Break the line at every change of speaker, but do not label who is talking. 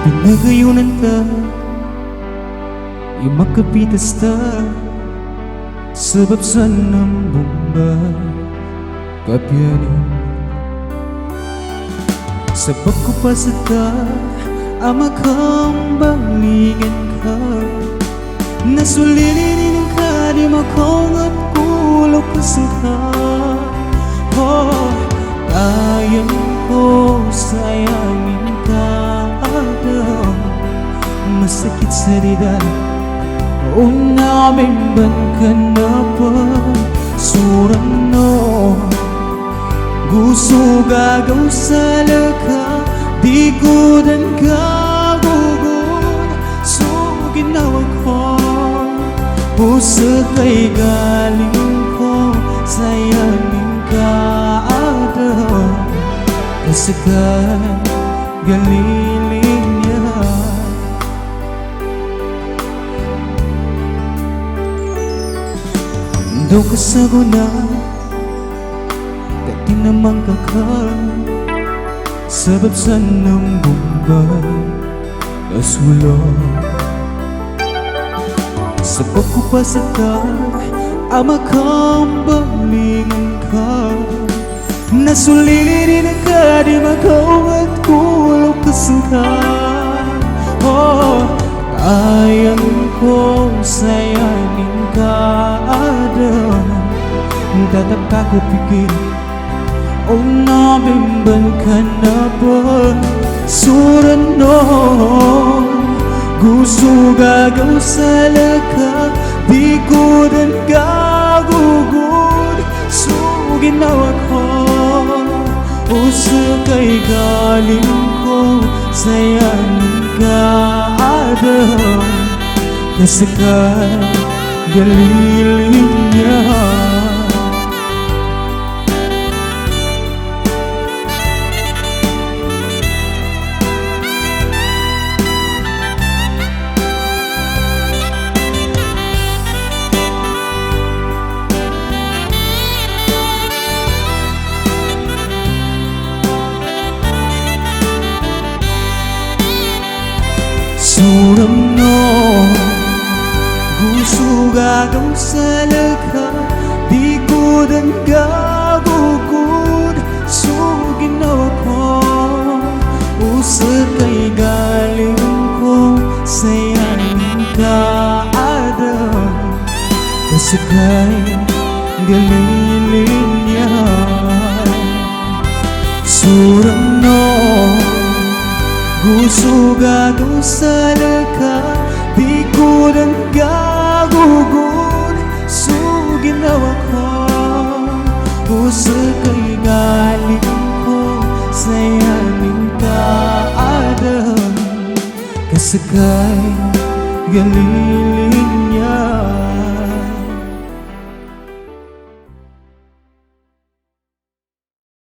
Pinagayunan ka, makapitas ta, sebab sanam bomba kapiani. Sebab ku pasata ama kambalingan ka, nasulilinin ka di makongat kulo kasangka. Oh, kayang ko sayangin ka ada, masakit sa dida. Unamin ban kenapa surano gusto gagaw sa laka di ko dan kagugun. So ginawa ko puso kay galing ko sayangin ka ada, kasagan galiling niya. Daw kasaguna dati namang kakal, sebab sanang bumbay aswala. Sebab ku pasata ama kambalingan ka, nasulilinin ka di makawat kulo kasangka. Oh, kayang ko sayangin ka ada, tetap aku pikir oh nabimban kenapa surano gusto gagaw sa laka di ko dan gagugod. So ginawa ko puso kay galing ko sayangin ka ada, kasagan galiling niya. Suram no gusto gagaw sa laka di ko dan gagugod. So ginawa ko puso kay galing ko sayangin ka ada, kasagay galiling niya. Suram no gusto gagaw sa laka di ko dan gagugod. So ginawa ko puso kay galing ko sayangin ka ada, kasagay galiling